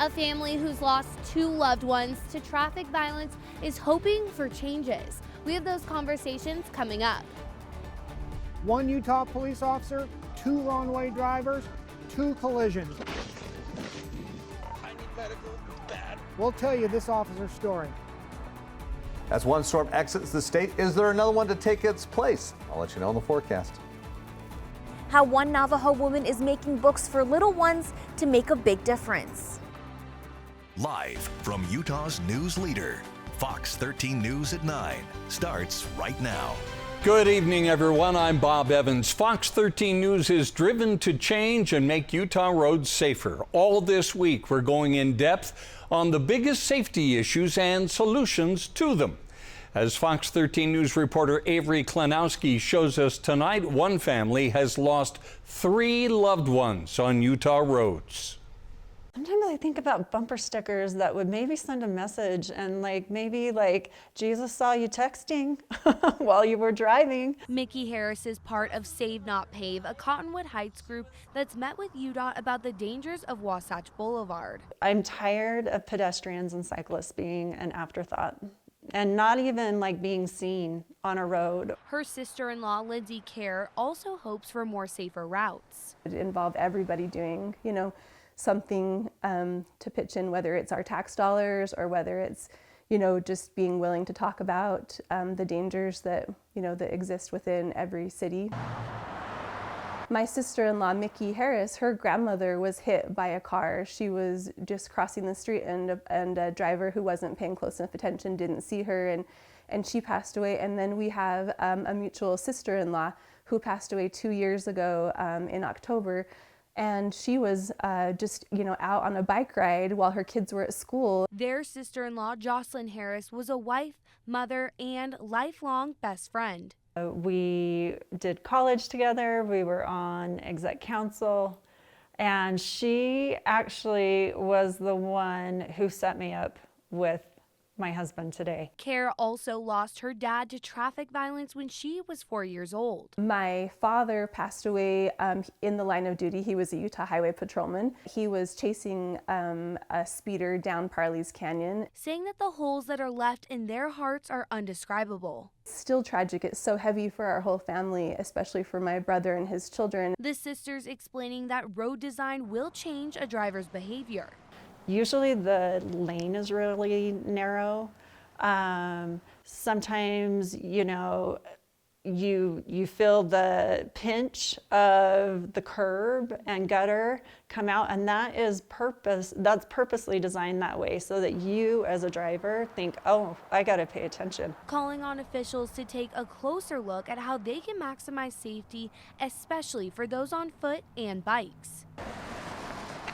A family who's lost 2 loved ones to traffic violence is hoping for changes. We have those conversations coming up. 1 Utah police officer, 2 wrong-way drivers, 2 collisions. I need medical bad. We'll tell you this officer's story. As one storm exits the state, is there another one to take its place? I'll let you know in the forecast. How one Navajo woman is making books for little ones to make a big difference. Live from Utah's news leader, Fox 13 News at 9 starts right now. Good evening, everyone. I'm Bob Evans. Fox 13 News is driven to change and make Utah roads safer. All this week, we're going in depth on the biggest safety issues and solutions to them. As Fox 13 News reporter Avery Klenowski shows us tonight, one family has lost 3 loved ones on Utah roads. Sometimes I think about bumper stickers that would maybe send a message and maybe Jesus saw you texting while you were driving. Mickey Harris is part of Save Not Pave, a Cottonwood Heights group that's met with UDOT about the dangers of Wasatch Boulevard. I'm tired of pedestrians and cyclists being an afterthought and not even being seen on a road. Her sister-in-law, Lindsay Kerr, also hopes for more safer routes. It involved everybody doing, something to pitch in, whether it's our tax dollars or whether it's, just being willing to talk about the dangers that, that exist within every city. My sister-in-law, Mickey Harris, her grandmother was hit by a car. She was just crossing the street and a driver who wasn't paying close enough attention didn't see her and she passed away. And then we have a mutual sister-in-law who passed away 2 years ago in October. And she was just, out on a bike ride while her kids were at school. Their sister-in-law, Jocelyn Harris, was a wife, mother, and lifelong best friend. We did college together. We were on exec council. And she actually was the one who set me up with my husband today. Kerr also lost her dad to traffic violence when she was 4 years old. My father passed away in the line of duty. He was a Utah Highway patrolman. He was chasing a speeder down Parley's Canyon. Saying that the holes that are left in their hearts are undescribable. It's still tragic. It's so heavy for our whole family, especially for my brother and his children. The sisters explaining that road design will change a driver's behavior. Usually the lane is really narrow. Sometimes, you feel the pinch of the curb and gutter come out, and that's purposely designed that way so that you as a driver think, oh, I gotta pay attention. Calling on officials to take a closer look at how they can maximize safety, especially for those on foot and bikes.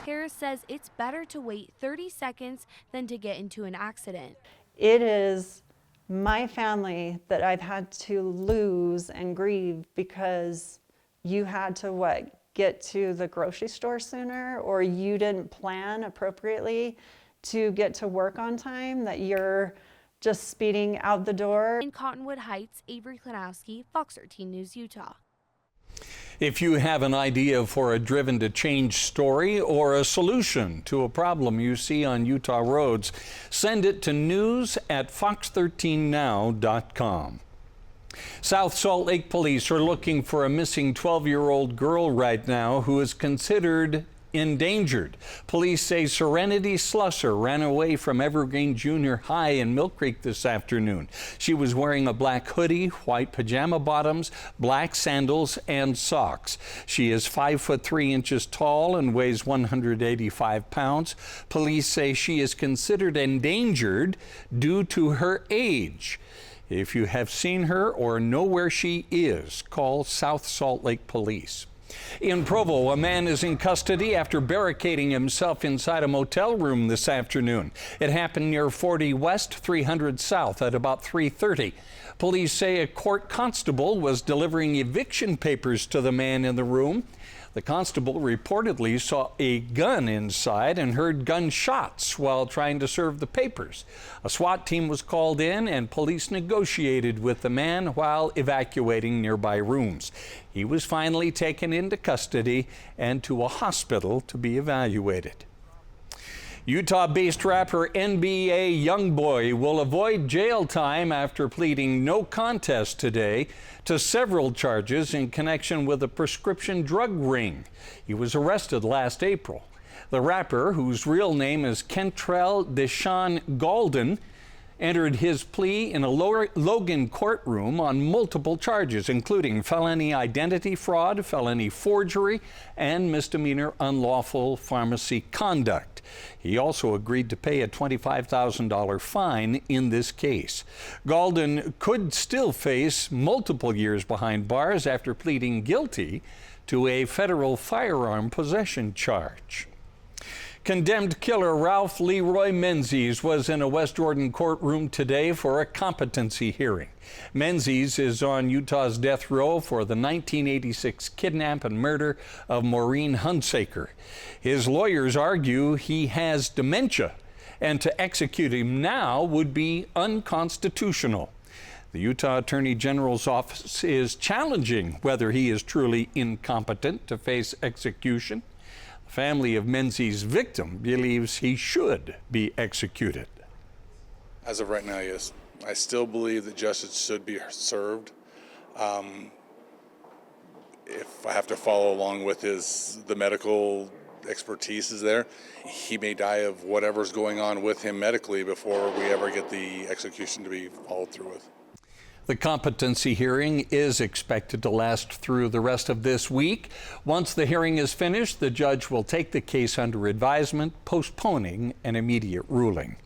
Harris says it's better to wait 30 seconds than to get into an accident. It is my family that I've had to lose and grieve because you had to, get to the grocery store sooner, or you didn't plan appropriately to get to work on time, that you're just speeding out the door. In Cottonwood Heights, Avery Klenowski, Fox 13 News, Utah. If you have an idea for a Driven to Change story or a solution to a problem you see on Utah roads, send it to news@fox13now.com. South Salt Lake Police are looking for a missing 12-year-old girl right now who is considered endangered. Police say Serenity Slusser ran away from Evergreen Junior High in Mill Creek this afternoon. She was wearing a black hoodie, white pajama bottoms, black sandals, and socks. She is 5'3" tall and weighs 185 pounds. Police say she is considered endangered due to her age. If you have seen her or know where she is, call South Salt Lake Police. In Provo, a man is in custody after barricading himself inside a motel room this afternoon. It happened near 40 West, 300 South at about 3:30. Police say a court constable was delivering eviction papers to the man in the room. The constable reportedly saw a gun inside and heard gunshots while trying to serve the papers. A SWAT team was called in and police negotiated with the man while evacuating nearby rooms. He was finally taken into custody and to a hospital to be evaluated. Utah-based rapper NBA Youngboy will avoid jail time after pleading no contest today to several charges in connection with a prescription drug ring. He was arrested last April. The rapper, whose real name is Kentrell Deshawn Galden, entered his plea in a Logan courtroom on multiple charges, including felony identity fraud, felony forgery, and misdemeanor unlawful pharmacy conduct. He also agreed to pay a $25,000 fine in this case. Galden could still face multiple years behind bars after pleading guilty to a federal firearm possession charge. Condemned killer Ralph Leroy Menzies was in a West Jordan courtroom today for a competency hearing. Menzies is on Utah's death row for the 1986 kidnap and murder of Maureen Hunsaker. His lawyers argue he has dementia, and to execute him now would be unconstitutional. The Utah Attorney General's office is challenging whether he is truly incompetent to face execution. The family of Menzies' victim believes he should be executed. As of right now, yes. I still believe that justice should be served. If I have to follow along with the medical expertise is there, he may die of whatever's going on with him medically before we ever get the execution to be followed through with. The competency hearing is expected to last through the rest of this week. Once the hearing is finished, the judge will take the case under advisement, postponing an immediate ruling.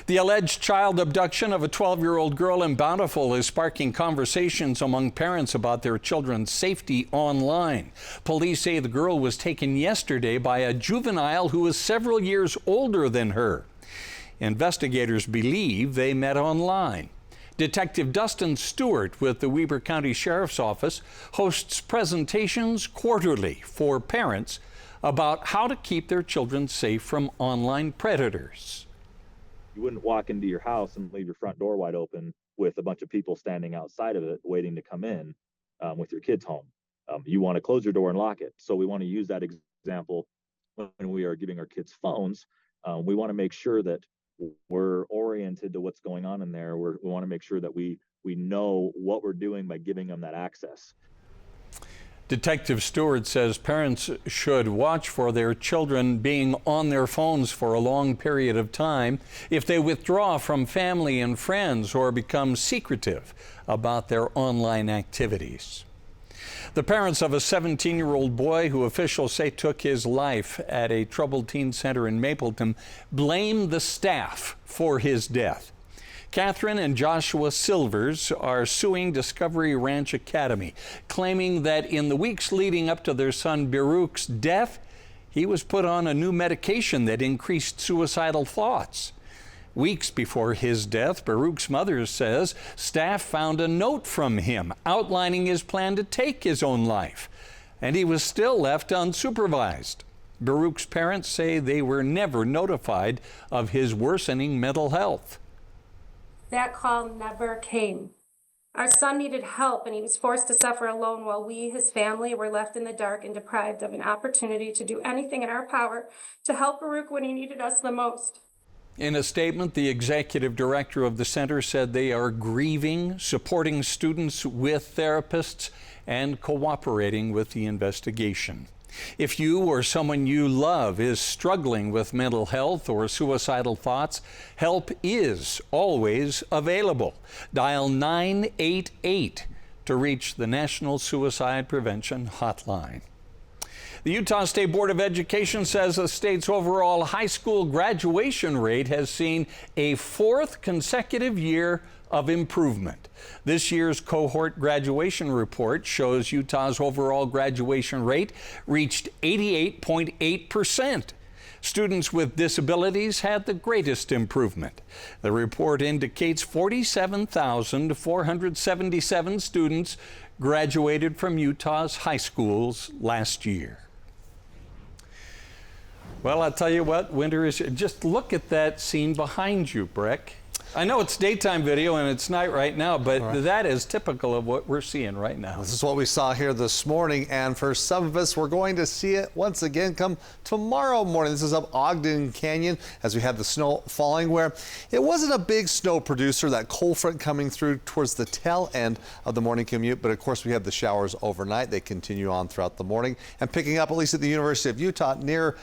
The alleged child abduction of a 12-year-old girl in Bountiful is sparking conversations among parents about their children's safety online. Police say the girl was taken yesterday by a juvenile who is several years older than her. Investigators believe they met online. Detective Dustin Stewart with the Weber County Sheriff's Office hosts presentations quarterly for parents about how to keep their children safe from online predators. You wouldn't walk into your house and leave your front door wide open with a bunch of people standing outside of it waiting to come in with your kids home. You want to close your door and lock it. So we want to use that example when we are giving our kids phones. We want to make sure that we're oriented to what's going on in there. We want to make sure that we know what we're doing by giving them that access. Detective Stewart says parents should watch for their children being on their phones for a long period of time if they withdraw from family and friends or become secretive about their online activities. The parents of a 17-year-old boy who officials say took his life at a troubled teen center in Mapleton blame the staff for his death. Catherine and Joshua Silvers are suing Discovery Ranch Academy, claiming that in the weeks leading up to their son Baruch's death, he was put on a new medication that increased suicidal thoughts. Weeks before his death, Baruch's mother says staff found a note from him outlining his plan to take his own life, and he was still left unsupervised. Baruch's parents say they were never notified of his worsening mental health. That call never came. Our son needed help, and he was forced to suffer alone while we, his family, were left in the dark and deprived of an opportunity to do anything in our power to help Baruch when he needed us the most. In a statement, the executive director of the center said they are grieving, supporting students with therapists, and cooperating with the investigation. If you or someone you love is struggling with mental health or suicidal thoughts, help is always available. Dial 988 to reach the National Suicide Prevention Hotline. The Utah State Board of Education says the state's overall high school graduation rate has seen a fourth consecutive year of improvement. This year's cohort graduation report shows Utah's overall graduation rate reached 88.8%. Students with disabilities had the greatest improvement. The report indicates 47,477 students graduated from Utah's high schools last year. Well, I'll tell you what, winter is, just look at that scene behind you, Breck. I know it's daytime video and it's night right now, but that is typical of what we're seeing right now. This is what we saw here this morning, and for some of us, we're going to see it once again come tomorrow morning. This is up Ogden Canyon as we had the snow falling, where it wasn't a big snow producer, that cold front coming through towards the tail end of the morning commute, but of course we had the showers overnight. They continue on throughout the morning and picking up, at least at the University of Utah, near,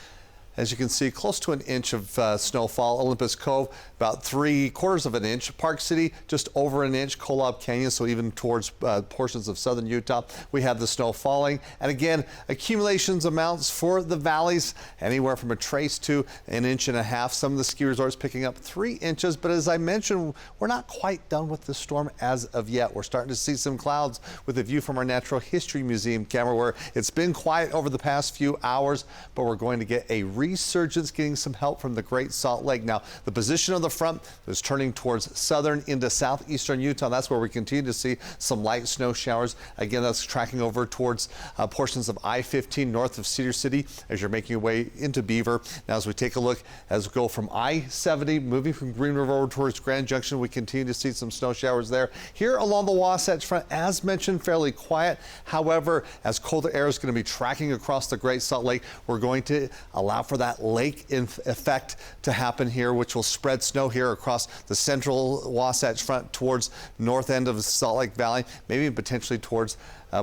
as you can see, close to an inch of snowfall. Olympus Cove, about 3/4 of an inch. Park City, just over an inch. Kolob Canyon, so even towards portions of southern Utah, we have the snow falling. And again, accumulations amounts for the valleys, anywhere from a trace to an inch and a half. Some of the ski resorts picking up 3 inches. But as I mentioned, we're not quite done with the storm as of yet. We're starting to see some clouds with a view from our Natural History Museum camera, where it's been quiet over the past few hours, but we're going to get a resurgence, getting some help from the Great Salt Lake. Now, the position of the front is turning towards southern into southeastern Utah. That's where we continue to see some light snow showers. Again, that's tracking over towards portions of I-15 north of Cedar City as you're making your way into Beaver. Now, as we take a look, as we go from I-70, moving from Green River over towards Grand Junction, we continue to see some snow showers there. Here along the Wasatch Front, as mentioned, fairly quiet. However, as colder air is going to be tracking across the Great Salt Lake, we're going to allow for that lake effect to happen here, which will spread snow here across the central Wasatch Front towards north end of the Salt Lake Valley, maybe potentially towards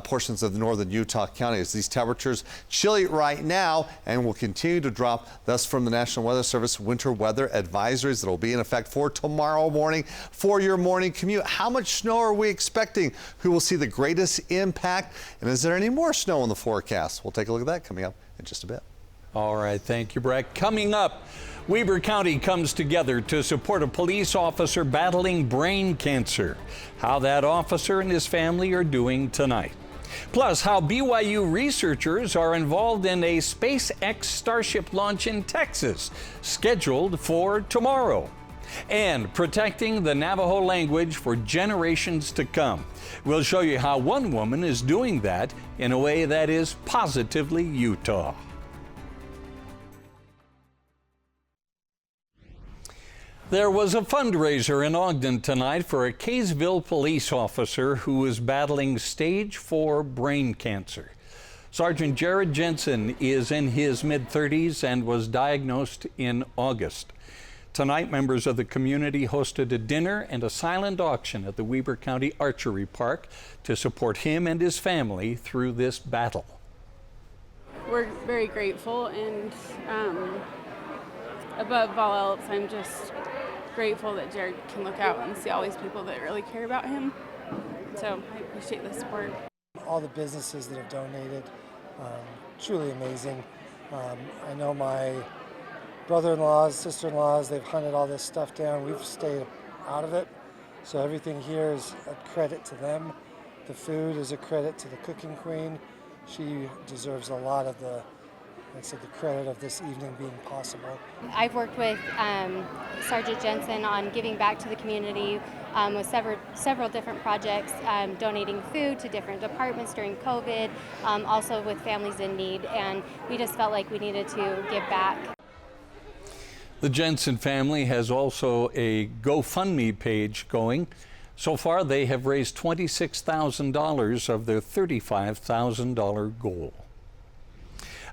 portions of the northern Utah counties. These temperatures chilly right now and will continue to drop. Thus, from the National Weather Service, winter weather advisories that will be in effect for tomorrow morning. For your morning commute, how much snow are we expecting? Who will see the greatest impact? And is there any more snow in the forecast? We'll take a look at that coming up in just a bit. All right, thank you, Brett. Coming up, Weber County comes together to support a police officer battling brain cancer. How that officer and his family are doing tonight. Plus, how BYU researchers are involved in a SpaceX Starship launch in Texas, scheduled for tomorrow. And protecting the Navajo language for generations to come. We'll show you how one woman is doing that in a way that is positively Utah. There was a fundraiser in Ogden tonight for a Kaysville police officer who was battling stage 4 brain cancer. Sergeant Jared Jensen is in his mid-30s and was diagnosed in August. Tonight, members of the community hosted a dinner and a silent auction at the Weber County Archery Park to support him and his family through this battle. We're very grateful, and above all else, I'm just grateful that Jared can look out and see all these people that really care about him. So I appreciate the support. All the businesses that have donated, truly amazing. I know my brother-in-laws, sister-in-laws, they've hunted all this stuff down. We've stayed out of it. So everything here is a credit to them. The food is a credit to the cooking queen. She deserves a lot of the credit of this evening being possible. I've worked with Sergeant Jensen on giving back to the community with several different projects, donating food to different departments during COVID, also with families in need, and we just felt like we needed to give back. The Jensen family has also a GoFundMe page going. So far, they have raised $26,000 of their $35,000 goal.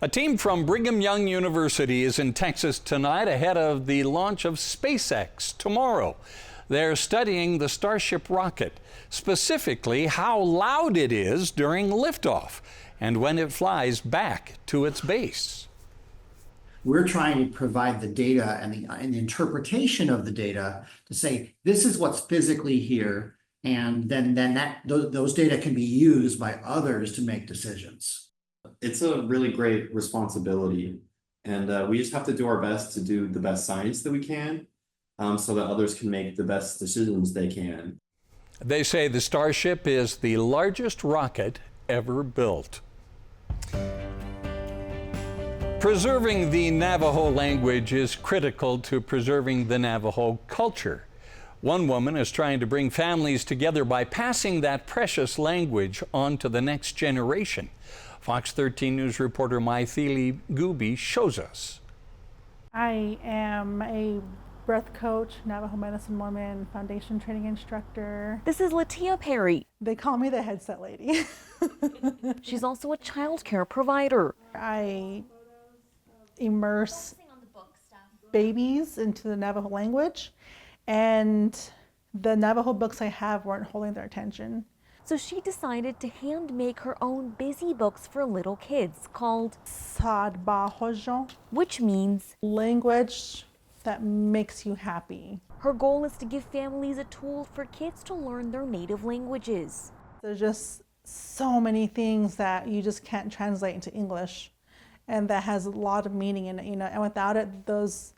A team from Brigham Young University is in Texas tonight ahead of the launch of SpaceX tomorrow. They're studying the Starship rocket, specifically how loud it is during liftoff and when it flies back to its base. We're trying to provide the data and the interpretation of the data to say, this is what's physically here, and then those data can be used by others to make decisions. It's a really great responsibility, and we just have to do our best to do the best science that we can so that others can make the best decisions they can. They say the Starship is the largest rocket ever built. Preserving the Navajo language is critical to preserving the Navajo culture. One woman is trying to bring families together by passing that precious language on to the next generation. Fox 13 News reporter Maithili Gubi shows us. I am a breath coach, Navajo Medicine Woman, foundation training instructor. This is Latia Perry. They call me the headset lady. She's also a childcare provider. I immerse babies into the Navajo language, and the Navajo books I have weren't holding their attention. So she decided to hand make her own busy books for little kids called Sadbahojo, which means language that makes you happy. Her goal is to give families a tool for kids to learn their native languages. There's just so many things that you just can't translate into English, and that has a lot of meaning in it, and without it, those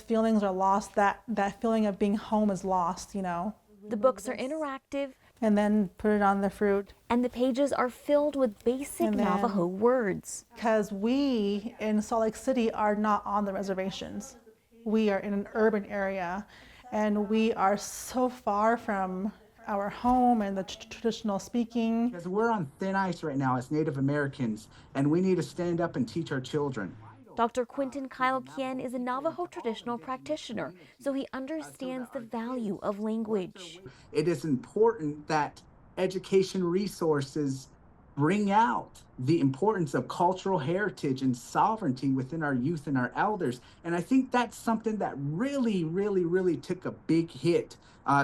feelings are lost. That feeling of being home is lost, The books are interactive. And then put it on the fruit. And the pages are filled with basic Navajo words. Because we in Salt Lake City are not on the reservations. We are in an urban area, and we are so far from our home and the traditional speaking. Because we're on thin ice right now as Native Americans, and we need to stand up and teach our children. Dr. Quentin Kyle Kien is a Navajo traditional practitioner, so he understands the value of language. It is important that education resources bring out the importance of cultural heritage and sovereignty within our youth and our elders. And I think that's something that really took a big hit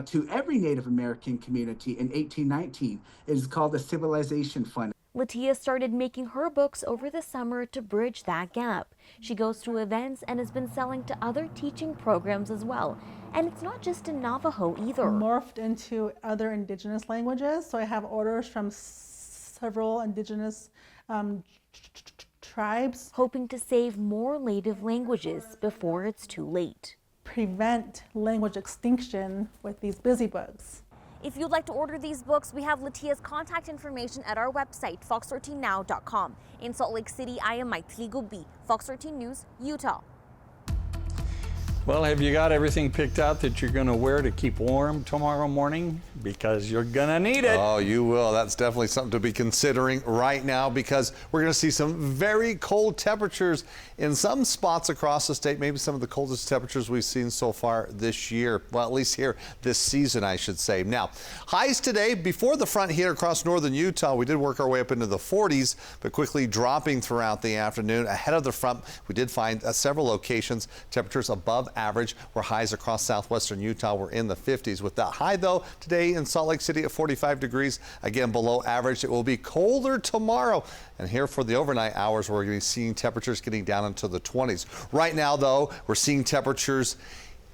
to every Native American community in 1819. It is called the Civilization Fund. Latia started making her books over the summer to bridge that gap. She goes to events and has been selling to other teaching programs as well. And it's not just in Navajo either. Morphed into other indigenous languages. So I have orders from several indigenous tribes. Hoping to save more native languages before it's too late. Prevent language extinction with these busy books. If you'd like to order these books, we have Latia's contact information at our website, fox13now.com. In Salt Lake City, I am Maithili Gobi, Fox 13 News, Utah. Well, have you got everything picked out that you're going to wear to keep warm tomorrow morning? Because you're going to need it. Oh, you will. That's definitely something to be considering right now, because we're going to see some very cold temperatures in some spots across the state, maybe some of the coldest temperatures we've seen so far this year. Well, at least here this season, I should say. Now, highs today, before the front hit across northern Utah, we did work our way up into the 40s, but quickly dropping throughout the afternoon. Ahead of the front, we did find several locations, temperatures above average, where highs across southwestern Utah were in the 50s. With that high, though, today in Salt Lake City at 45 degrees, again below average. It will be colder tomorrow. And here for the overnight hours, we're going to be seeing temperatures getting down into the 20s. Right now, though, we're seeing temperatures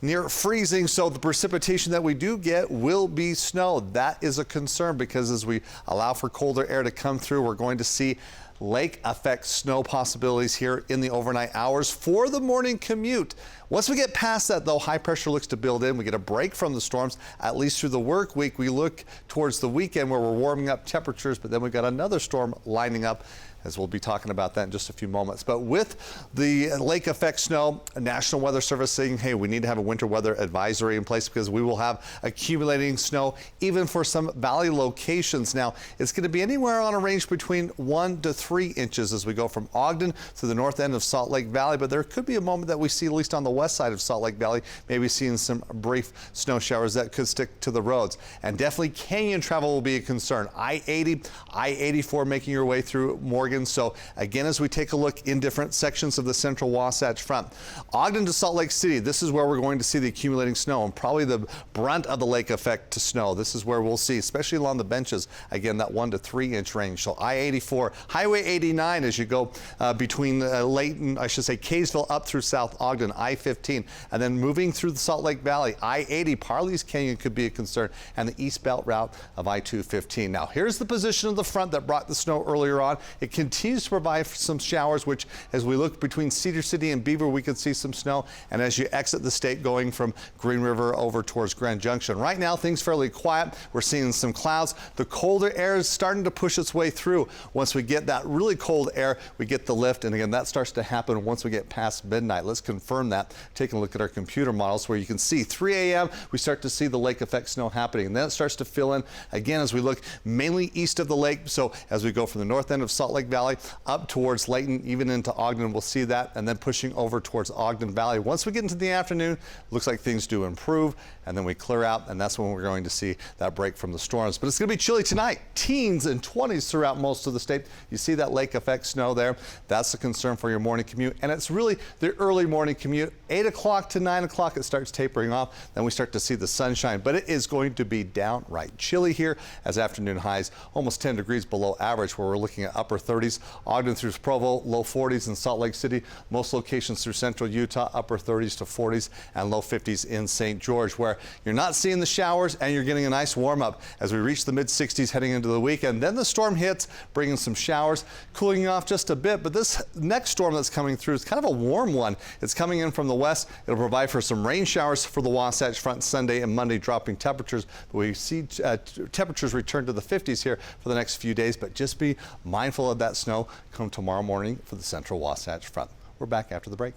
near freezing, so the precipitation that we do get will be snow. That is a concern, because as we allow for colder air to come through, we're going to see lake effect snow possibilities here in the overnight hours for the morning commute. Once we get past that, though, high pressure looks to build in. We get a break from the storms, at least through the work week. We look towards the weekend where we're warming up temperatures, but then we've got another storm lining up, as we'll be talking about that in just a few moments. But with the lake effect snow, National Weather Service saying, hey, we need to have a winter weather advisory in place, because we will have accumulating snow even for some valley locations. Now, it's going to be anywhere on a range between 1 to 3 inches as we go from Ogden to the north end of Salt Lake Valley. But there could be a moment that we see, at least on the west side of Salt Lake Valley, maybe seeing some brief snow showers that could stick to the roads. And definitely canyon travel will be a concern. I-80, I-84 making your way through Morgan. So again, as we take a look in different sections of the central Wasatch Front, Ogden to Salt Lake City, this is where we're going to see the accumulating snow and probably the brunt of the lake effect to snow. This is where we'll see, especially along the benches, again, that 1 to 3 inch range. So I-84, Highway 89 as you go between Layton, I should say Kaysville up through South Ogden, I-15, and then moving through the Salt Lake Valley, I-80, Parley's Canyon could be a concern, and the east belt route of I-215. Now, here's the position of the front that brought the snow earlier on. It continues to provide some showers, which as we look between Cedar City and Beaver, we could see some snow. And as you exit the state going from Green River over towards Grand Junction. Right now, things fairly quiet. We're seeing some clouds. The colder air is starting to push its way through. Once we get that really cold air, we get the lift. And again, that starts to happen once we get past midnight. Let's confirm that. taking a look at our computer models where you can see 3 a.m. we start to see the lake effect snow happening, and then it starts to fill in again as we look mainly east of the lake. So as we go from the north end of Salt Lake Valley up towards Layton, even into Ogden, we'll see that, and then pushing over towards Ogden Valley. Once we get into the afternoon, looks like things do improve, and then we clear out, and that's when we're going to see that break from the storms. But it's going to be chilly tonight, teens and 20s throughout most of the state. You see that lake effect snow there. That's a concern for your morning commute, and it's really the early morning commute. 8 o'clock to 9 o'clock it starts tapering off. Then we start to see the sunshine, but it is going to be downright chilly here as afternoon highs almost 10 degrees below average, where we're looking at upper 30s. Ogden through Provo, low 40s in Salt Lake City. Most locations through central Utah, upper 30s to 40s, and low 50s in St. George, where you're not seeing the showers and you're getting a nice warm up as we reach the mid 60s heading into the weekend. Then the storm hits, bringing some showers, cooling off just a bit. But this next storm that's coming through is kind of a warm one. It's coming in from the west. It'll provide for some rain showers for the Wasatch Front Sunday and Monday, dropping temperatures. But we see temperatures return to the 50s here for the next few days. But just be mindful of that snow come tomorrow morning for the central Wasatch Front. We're back after the break.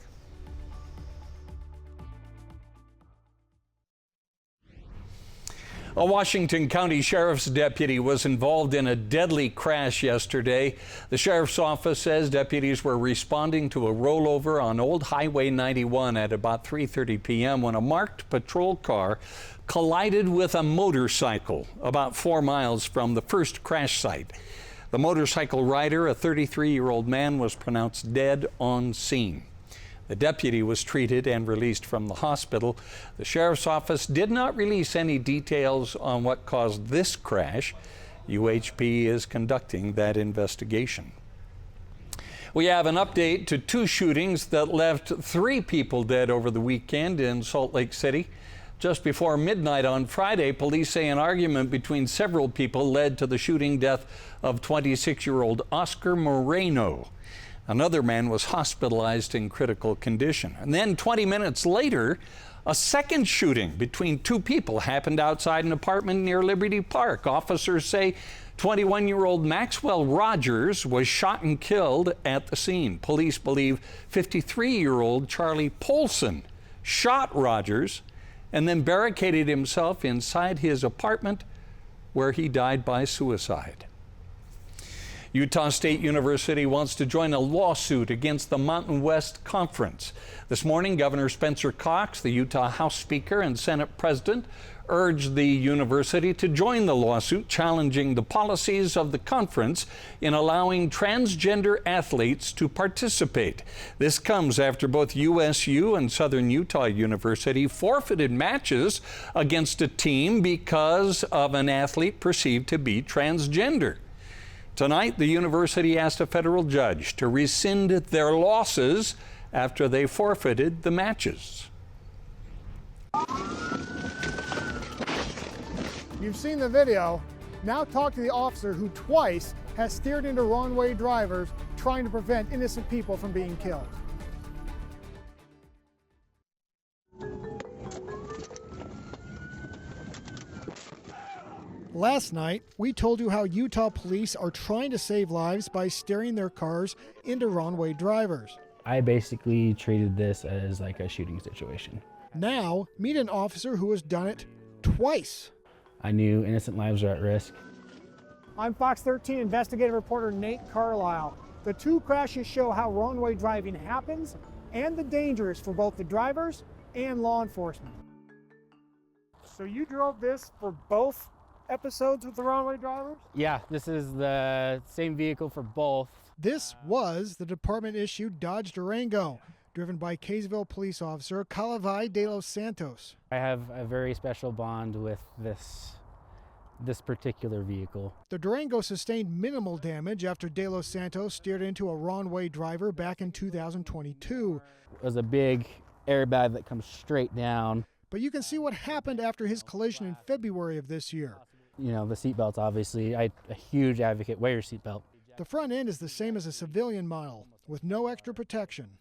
A Washington County Sheriff's deputy was involved in a deadly crash yesterday. The Sheriff's Office says deputies were responding to a rollover on Old Highway 91 at about 3:30 p.m. when a marked patrol car collided with a motorcycle about 4 miles from the first crash site. The motorcycle rider, a 33-year-old man, was pronounced dead on scene. The deputy was treated and released from the hospital. The Sheriff's Office did not release any details on what caused this crash. UHP is conducting that investigation. We have an update to 2 shootings that left 3 people dead over the weekend in Salt Lake City. Just before midnight on Friday, police say an argument between several people led to the shooting death of 26-year-old Oscar Moreno. Another man was hospitalized in critical condition. And then 20 minutes later, a second shooting between 2 people happened outside an apartment near Liberty Park. Officers say 21-year-old Maxwell Rogers was shot and killed at the scene. Police believe 53-year-old Charlie Polson shot Rogers and then barricaded himself inside his apartment, where he died by suicide. Utah State University wants to join a lawsuit against the Mountain West Conference. This morning, Governor Spencer Cox, the Utah House Speaker and Senate President, urged the university to join the lawsuit challenging the policies of the conference in allowing transgender athletes to participate. This comes after both USU and Southern Utah University forfeited matches against a team because of an athlete perceived to be transgender. Tonight, the university asked a federal judge to rescind their losses after they forfeited the matches. You've seen the video. Now talk to the officer who twice has steered into wrong-way drivers trying to prevent innocent people from being killed. Last night, we told you how Utah police are trying to save lives by steering their cars into wrong-way drivers. I basically treated this as like a shooting situation. Now, meet an officer who has done it twice. I knew innocent lives were at risk. I'm Fox 13 investigative reporter Nate Carlisle. The 2 crashes show how wrong-way driving happens and the dangers for both the drivers and law enforcement. So you drove this for both episodes with the wrong-way drivers? Yeah, this is the same vehicle for both. This was the department-issued Dodge Durango, driven by Kaysville police officer Calavai de los Santos. I have a very special bond with this particular vehicle. The Durango sustained minimal damage after de los Santos steered into a wrong-way driver back in 2022. It was a big airbag that comes straight down. But you can see what happened after his collision in February of this year. You know, the seatbelts, obviously. I'm a huge advocate. Wear your seatbelt. The front end is the same as a civilian model, with no extra protection.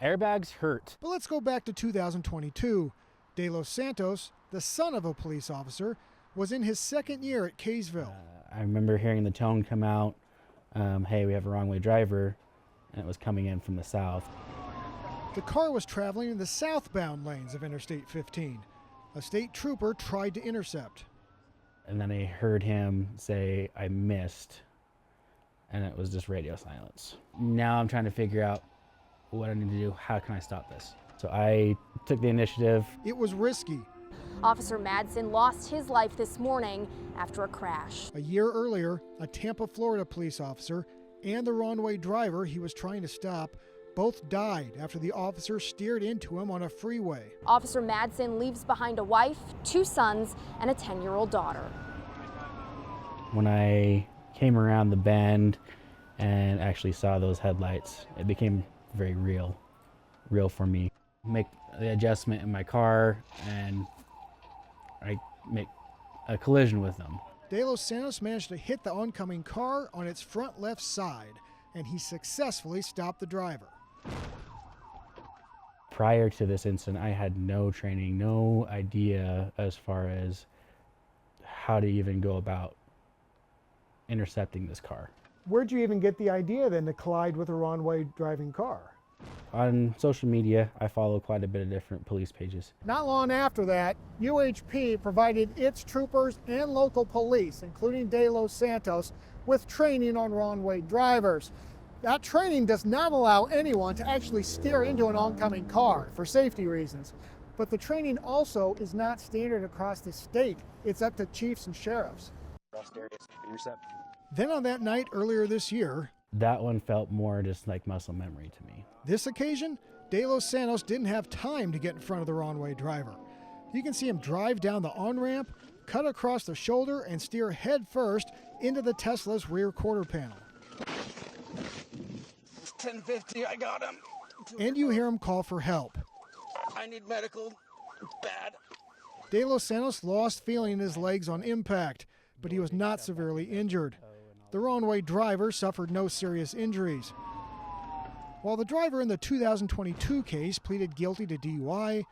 Airbags hurt. But let's go back to 2022. De los Santos, the son of a police officer, was in his second year at Kaysville. I remember hearing the tone come out, hey, we have a wrong-way driver, and it was coming in from the south. The car was traveling in the southbound lanes of Interstate 15. A state trooper tried to intercept. And then I heard him say, "I missed," and it was just radio silence. Now I'm trying to figure out what I need to do. How can I stop this? So I took the initiative. It was risky. Officer Madsen lost his life this morning after a crash. A year earlier, a Tampa, Florida police officer and the wrong-way driver he was trying to stop both died after the officer steered into him on a freeway. Officer Madsen leaves behind a wife, 2 sons, and a 10-year-old daughter. When I came around the bend and actually saw those headlights, it became very real for me. Make the adjustment in my car and I make a collision with them. De Los Santos managed to hit the oncoming car on its front left side, and he successfully stopped the driver. Prior to this incident, I had no training, no idea as far as how to even go about intercepting this car. Where'd you even get the idea then to collide with a wrong-way driving car? On social media, I follow quite a bit of different police pages. Not long after that, UHP provided its troopers and local police, including De Los Santos, with training on wrong-way drivers. That training does not allow anyone to actually steer into an oncoming car for safety reasons. But the training also is not standard across the state. It's up to chiefs and sheriffs. Then on that night earlier this year, that one felt more just like muscle memory to me. This occasion, De Los Santos didn't have time to get in front of the wrong-way driver. You can see him drive down the on-ramp, cut across the shoulder, and steer head first into the Tesla's rear quarter panel. 1050, I got him. And you hear him call for help. I need medical. Bad. De Los Santos lost feeling in his legs on impact, but he was not severely injured. The wrong-way driver suffered no serious injuries. While the driver in the 2022 case pleaded guilty to DUI,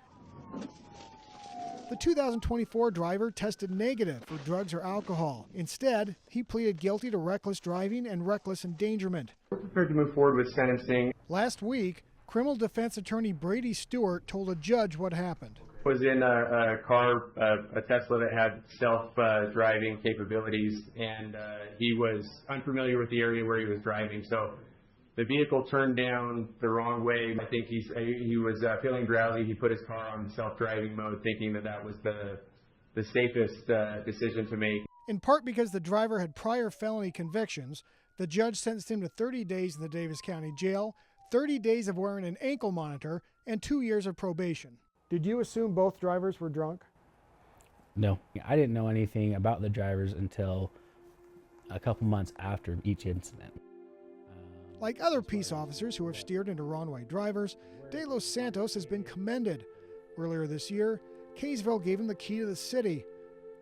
the 2024 driver tested negative for drugs or alcohol. Instead, he pleaded guilty to reckless driving and reckless endangerment. We're prepared to move forward with sentencing. Last week, criminal defense attorney Brady Stewart told a judge what happened. Was in a car, a Tesla that had self-driving capabilities, and he was unfamiliar with the area where he was driving. So the vehicle turned down the wrong way. I think he was feeling drowsy. He put his car on self-driving mode, thinking that was the safest decision to make. In part because the driver had prior felony convictions, the judge sentenced him to 30 days in the Davis County Jail, 30 days of wearing an ankle monitor, and 2 years of probation. Did you assume both drivers were drunk? No, I didn't know anything about the drivers until a couple months after each incident. Like other peace officers who have steered into wrong-way drivers, De Los Santos has been commended. Earlier this year, Kaysville gave him the key to the city.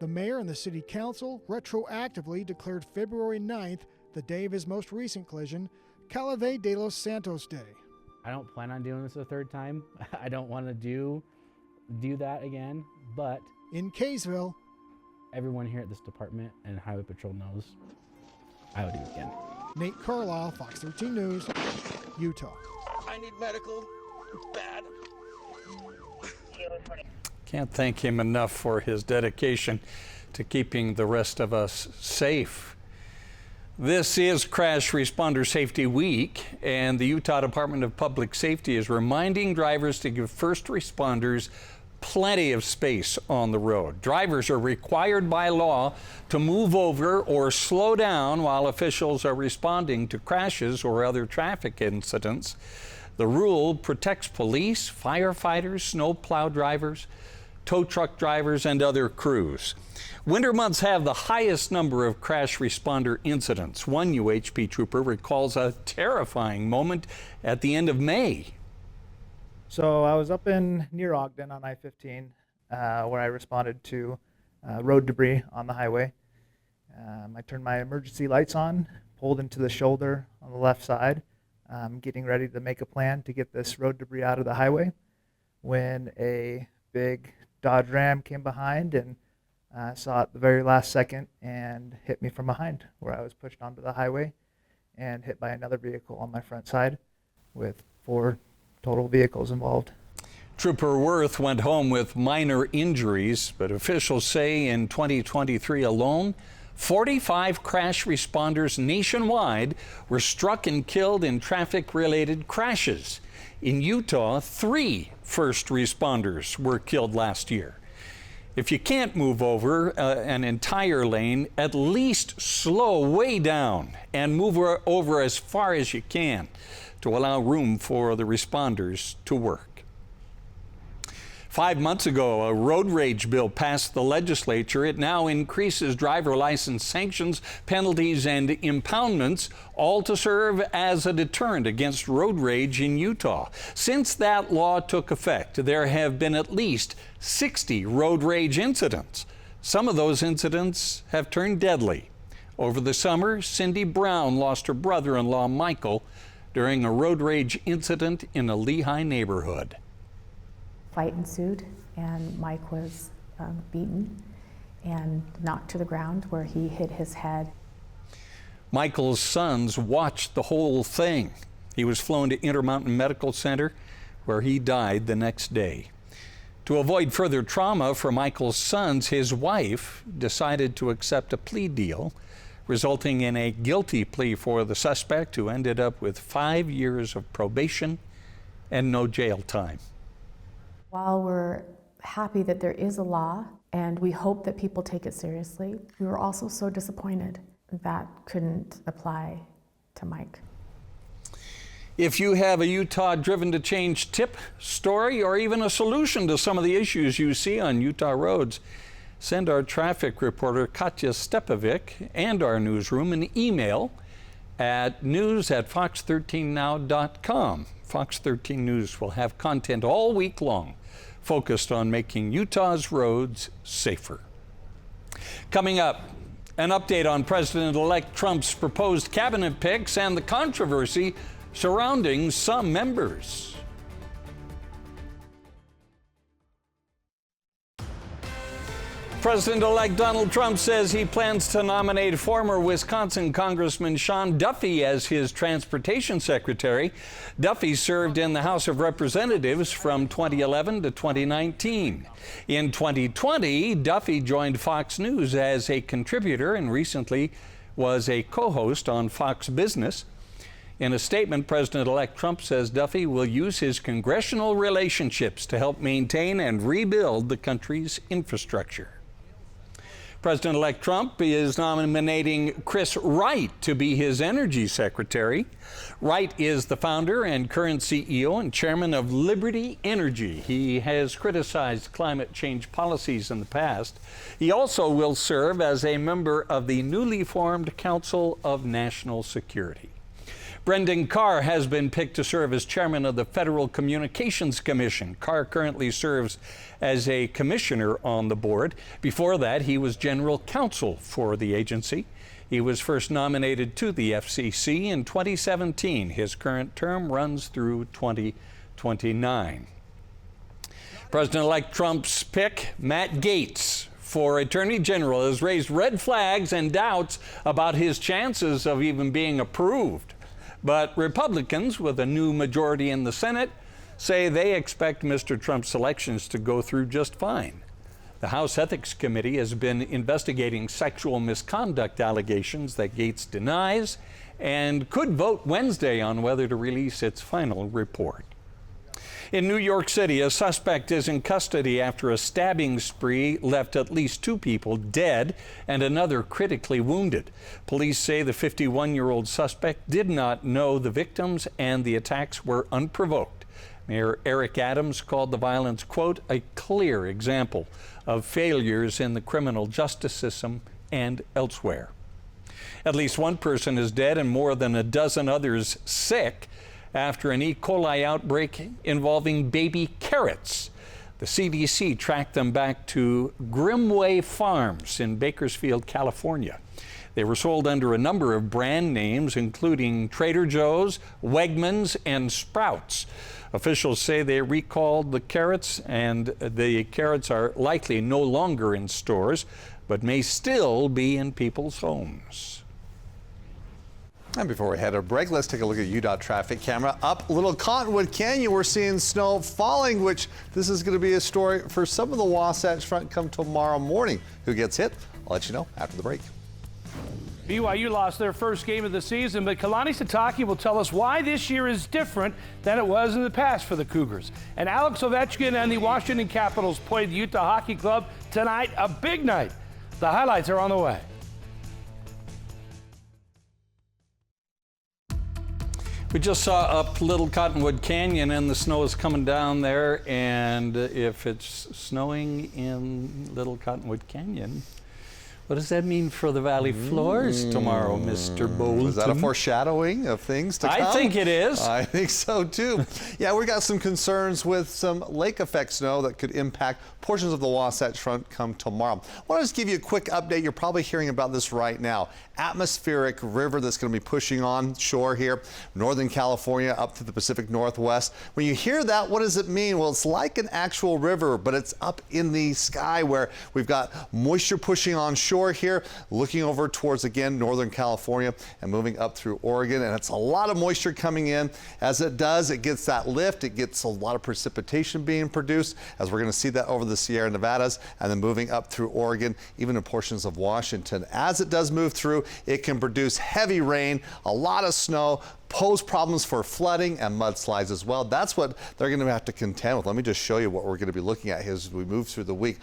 The mayor and the city council retroactively declared February 9th, the day of his most recent collision, Calave de los Santos Day. I don't plan on doing this a third time. I don't want to do that again, but in Kaysville, everyone here at this department and Highway Patrol knows I would do it again. Nate Carlisle, Fox 13 News, Utah. I need medical. Bad. Can't thank him enough for his dedication to keeping the rest of us safe. This is Crash Responder Safety Week, and the Utah Department of Public Safety is reminding drivers to give first responders plenty of space on the road. Drivers are required by law to move over or slow down while officials are responding to crashes or other traffic incidents. The rule protects police, firefighters, snowplow drivers, tow truck drivers, and other crews. Winter months have the highest number of crash responder incidents. One UHP trooper recalls a terrifying moment at the end of May. So I was up near Ogden on I-15 where I responded to road debris on the highway. I turned my emergency lights on, pulled into the shoulder on the left side, getting ready to make a plan to get this road debris out of the highway, when a big Dodge Ram came behind and saw it at the very last second and hit me from behind, where I was pushed onto the highway and hit by another vehicle on my front side with 4 total vehicles involved. Trooper Worth went home with minor injuries, but officials say in 2023 alone, 45 crash responders nationwide were struck and killed in traffic-related crashes. In Utah, 3 first responders were killed last year. If you can't move over an entire lane, at least slow way down and move over as far as you can to allow room for the responders to work. 5 months ago, a road rage bill passed the legislature. It now increases driver license sanctions, penalties, and impoundments, all to serve as a deterrent against road rage in Utah. Since that law took effect, there have been at least 60 road rage incidents. Some of those incidents have turned deadly. Over the summer, Cindy Brown lost her brother-in-law, Michael, during a road rage incident in a Lehigh neighborhood. Fight ensued, and Mike was beaten and knocked to the ground where he hit his head. Michael's sons watched the whole thing. He was flown to Intermountain Medical Center, where he died the next day. To avoid further trauma for Michael's sons, his wife decided to accept a plea deal, resulting in a guilty plea for the suspect, who ended up with 5 years of probation and no jail time. While we're happy that there is a law and we hope that people take it seriously, we were also so disappointed that couldn't apply to Mike. If you have a Utah Driven to Change tip, story, or even a solution to some of the issues you see on Utah roads, send our traffic reporter Katya Stepovic and our newsroom an email at news@fox13now.com. Fox 13 News will have content all week long focused on making Utah's roads safer. Coming up, an update on President-elect Trump's proposed cabinet picks and the controversy surrounding some members. President-elect Donald Trump says he plans to nominate former Wisconsin Congressman Sean Duffy as his transportation secretary. Duffy served in the House of Representatives from 2011 to 2019. In 2020, Duffy joined Fox News as a contributor and recently was a co-host on Fox Business. In a statement, President-elect Trump says Duffy will use his congressional relationships to help maintain and rebuild the country's infrastructure. President-elect Trump is nominating Chris Wright to be his energy secretary. Wright is the founder and current CEO and chairman of Liberty Energy. He has criticized climate change policies in the past. He also will serve as a member of the newly formed Council of National Security. Brendan Carr has been picked to serve as chairman of the Federal Communications Commission. Carr currently serves as a commissioner on the board. Before that, he was general counsel for the agency. He was first nominated to the FCC in 2017. His current term runs through 2029. President-elect Trump's pick, Matt Gaetz, for Attorney General, has raised red flags and doubts about his chances of even being approved. But Republicans, with a new majority in the Senate, say they expect Mr. Trump's elections to go through just fine. The House Ethics Committee has been investigating sexual misconduct allegations that Gaetz denies and could vote Wednesday on whether to release its final report. In New York City, a suspect is in custody after a stabbing spree left at least 2 people dead and another critically wounded. Police say the 51-year-old suspect did not know the victims and the attacks were unprovoked. Mayor Eric Adams called the violence, quote, a clear example of failures in the criminal justice system and elsewhere. At least 1 person is dead and more than a dozen others sick after an E. coli outbreak involving baby carrots. The CDC tracked them back to Grimway Farms in Bakersfield, California. They were sold under a number of brand names, including Trader Joe's, Wegmans, and Sprouts. Officials say they recalled the carrots, and the carrots are likely no longer in stores, but may still be in people's homes. And before we head to break, let's take a look at UDOT traffic camera. Up Little Cottonwood Canyon, we're seeing snow falling, which this is going to be a story for some of the Wasatch Front come tomorrow morning. Who gets hit? I'll let you know after the break. BYU lost their first game of the season, but Kalani Sitake will tell us why this year is different than it was in the past for the Cougars. And Alex Ovechkin and the Washington Capitals play the Utah Hockey Club tonight, a big night. The highlights are on the way. We just saw up Little Cottonwood Canyon and the snow is coming down there, and if it's snowing in Little Cottonwood Canyon, what does that mean for the valley floors tomorrow, Mr. Bolton? Is that a foreshadowing of things to come? I think it is. I think so too. Yeah, we got some concerns with some lake effect snow that could impact portions of the Wasatch Front come tomorrow. I want to just give you a quick update. You're probably hearing about this right now. Atmospheric river that's going to be pushing on shore here, Northern California up to the Pacific Northwest. When you hear that, what does it mean? Well, it's like an actual river, but it's up in the sky where we've got moisture pushing on shore here, looking over towards, again, Northern California and moving up through Oregon. And it's a lot of moisture coming in. As it does, it gets that lift. It gets a lot of precipitation being produced, as we're going to see that over the Sierra Nevadas and then moving up through Oregon, even in portions of Washington. As it does move through, it can produce heavy rain, a lot of snow, pose problems for flooding and mudslides as well. That's what they're going to have to contend with. Let me just show you what we're going to be looking at here as we move through the week.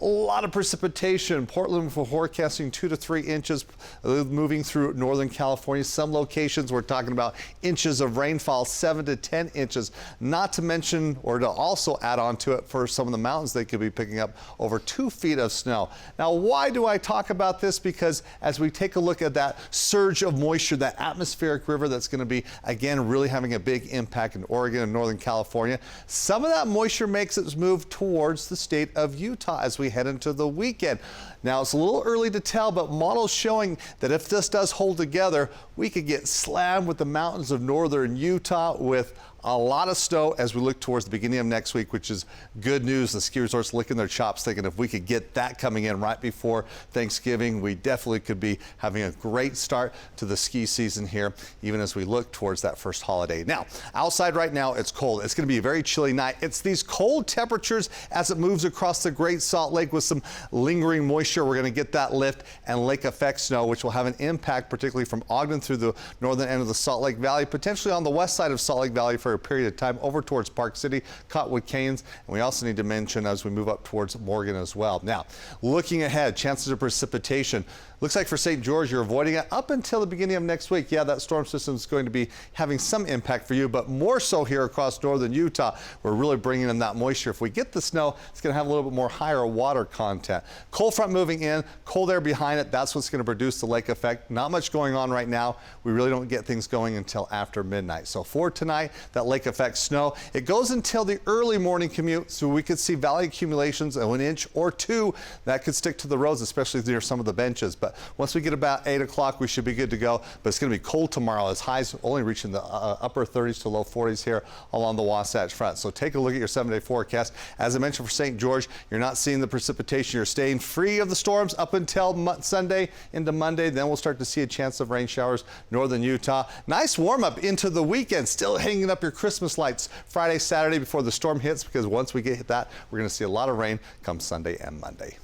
A lot of precipitation. Portland forecasting 2 to 3 inches moving through Northern California. Some locations we're talking about inches of rainfall, 7 to 10 inches. Not to mention, or to also add on to it, for some of the mountains, they could be picking up over 2 feet of snow. Now, why do I talk about this? Because as we take a look at that surge of moisture, that atmospheric river that's going to be, again, really having a big impact in Oregon and Northern California, some of that moisture makes its move towards the state of Utah as we head into the weekend. Now, it's a little early to tell, but models showing that if this does hold together, we could get slammed with the mountains of northern Utah with a lot of snow as we look towards the beginning of next week, which is good news. The ski resorts licking their chops, thinking if we could get that coming in right before Thanksgiving, we definitely could be having a great start to the ski season here, even as we look towards that first holiday. Now, outside right now, it's cold. It's going to be a very chilly night. It's these cold temperatures as it moves across the Great Salt Lake with some lingering moisture. We're going to get that lift and lake effect snow, which will have an impact, particularly from Ogden through the northern end of the Salt Lake Valley, potentially on the west side of Salt Lake Valley for a period of time over towards Park City, Cottonwood Canyons, and we also need to mention as we move up towards Morgan as well. Now, looking ahead, chances of precipitation. Looks like for St. George, you're avoiding it up until the beginning of next week. Yeah, that storm system is going to be having some impact for you, but more so here across northern Utah. We're really bringing in that moisture. If we get the snow, it's going to have a little bit more higher water content. Cold front moving in, cold air behind it. That's what's going to produce the lake effect. Not much going on right now. We really don't get things going until after midnight. So for tonight, that lake effect snow, it goes until the early morning commute, so we could see valley accumulations of 1 inch or 2. That could stick to the roads, especially near some of the benches. But once we get about 8 o'clock, we should be good to go. But it's going to be cold tomorrow, as highs only reaching the upper 30s to low 40s here along the Wasatch Front. So take a look at your 7-day forecast. As I mentioned for St. George, you're not seeing the precipitation. You're staying free of the storms up until Sunday into Monday. Then we'll start to see a chance of rain showers northern Utah. Nice warm up into the weekend. Still hanging up your Christmas lights Friday, Saturday before the storm hits, because once we get that, we're going to see a lot of rain come Sunday and Monday.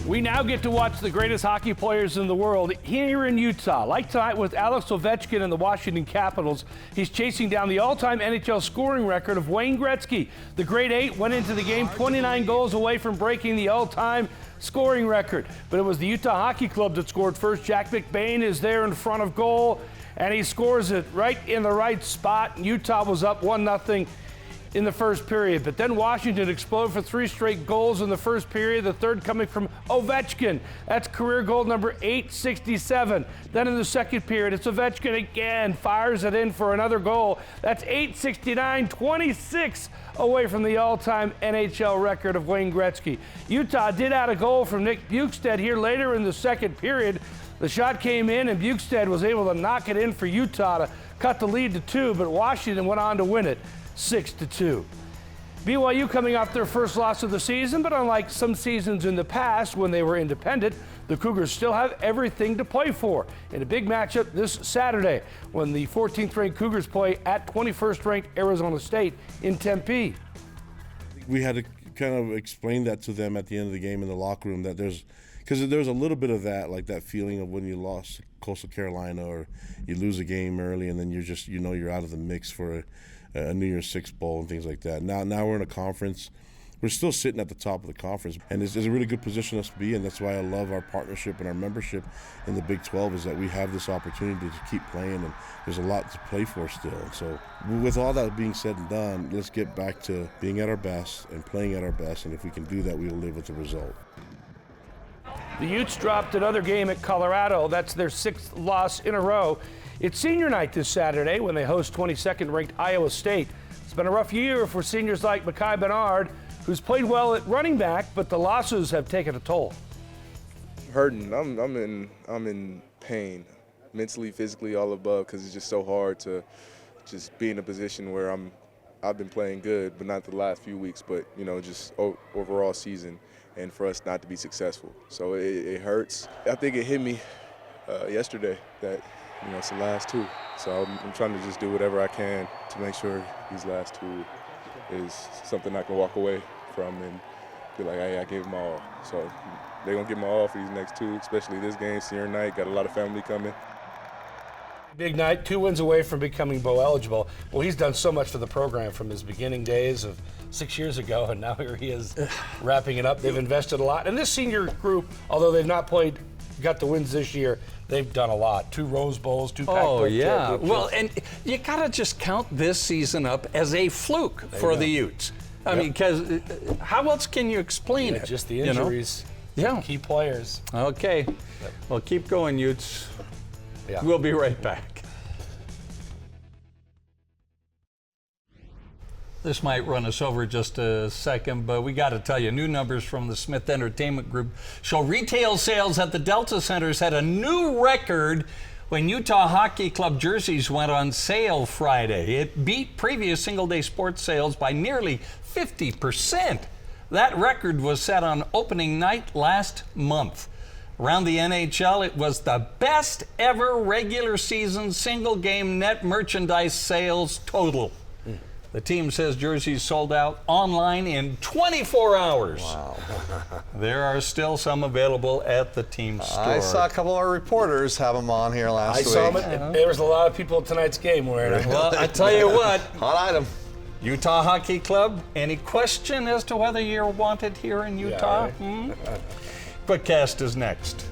We now get to watch the greatest hockey players in the world here in Utah. Like tonight with Alex Ovechkin and the Washington Capitals, he's chasing down the all-time NHL scoring record of Wayne Gretzky. The Great Eight went into the game 29 goals away from breaking the all-time scoring record. But it was the Utah Hockey Club that scored first. Jack McBain is there in front of goal, and he scores it right in the right spot. Utah was up 1-0 in the first period, but then Washington exploded for 3 straight goals in the first period, the third coming from Ovechkin. That's career goal number 867. Then in the second period, it's Ovechkin again, fires it in for another goal. That's 869, 26 away from the all-time NHL record of Wayne Gretzky. Utah did add a goal from Nick Bjugstad here later in the second period. The shot came in and Bjugstad was able to knock it in for Utah to cut the lead to 2, but Washington went on to win it 6-2. BYU coming off their first loss of the season, but unlike some seasons in the past when they were independent, the Cougars still have everything to play for in a big matchup this Saturday when the 14th ranked Cougars play at 21st ranked Arizona State in Tempe. We had to kind of explain that to them at the end of the game in the locker room, that because there's a little bit of that, like that feeling of when you lost Coastal Carolina or you lose a game early and then you're just, you're out of the mix for a New Year's Six bowl and things like that. Now we're in a conference. We're still sitting at the top of the conference, and it's a really good position us to be in. That's why I love our partnership and our membership in the Big 12, is that we have this opportunity to keep playing, and there's a lot to play for still. And so with all that being said and done, let's get back to being at our best and playing at our best, and if we can do that, we will live with the result. The Utes dropped another game at Colorado. That's their 6th loss in a row. It's senior night this Saturday when they host 22nd ranked Iowa State. It's been a rough year for seniors like Mekhi Bernard, who's played well at running back, but the losses have taken a toll. Hurting. I'm in pain, mentally, physically, all above, because it's just so hard to just be in a position where I've been playing good, but not the last few weeks, but just overall season, and for us not to be successful. So it hurts. I think it hit me yesterday that it's the last 2. So I'm trying to just do whatever I can to make sure these last 2 is something I can walk away from and be like, hey, I gave them all. So they're going to get my all for these next 2, especially this game, senior night. Got a lot of family coming. Big night, 2 wins away from becoming bowl eligible. Well, he's done so much for the program from his beginning days of 6 years ago, and now here he is wrapping it up. They've invested a lot. And this senior group, although they've not got the wins this year, they've done a lot. 2 Rose Bowls, 2 Pac-12 Oh, yeah. championships. Well, and you got to just count this season up as a fluke for the Utes. I mean, because how else can you explain it? Just the injuries. Key players. Okay. Well, keep going, Utes. Yeah. We'll be right back. This might run us over just a second, but we got to tell you, new numbers from the Smith Entertainment Group show retail sales at the Delta Centers had a new record when Utah Hockey Club jerseys went on sale Friday. It beat previous single-day sports sales by nearly 50%. That record was set on opening night last month. Around the NHL, it was the best ever regular season single-game net merchandise sales total. The team says jerseys sold out online in 24 hours. Wow. There are still some available at the team store. I saw a couple of our reporters have them on here last week. I saw them. There was a lot of people at tonight's game wearing them. Well, I tell you what. Hot item. Utah Hockey Club, any question as to whether you're wanted here in Utah? Yeah, right. Quickcast is next.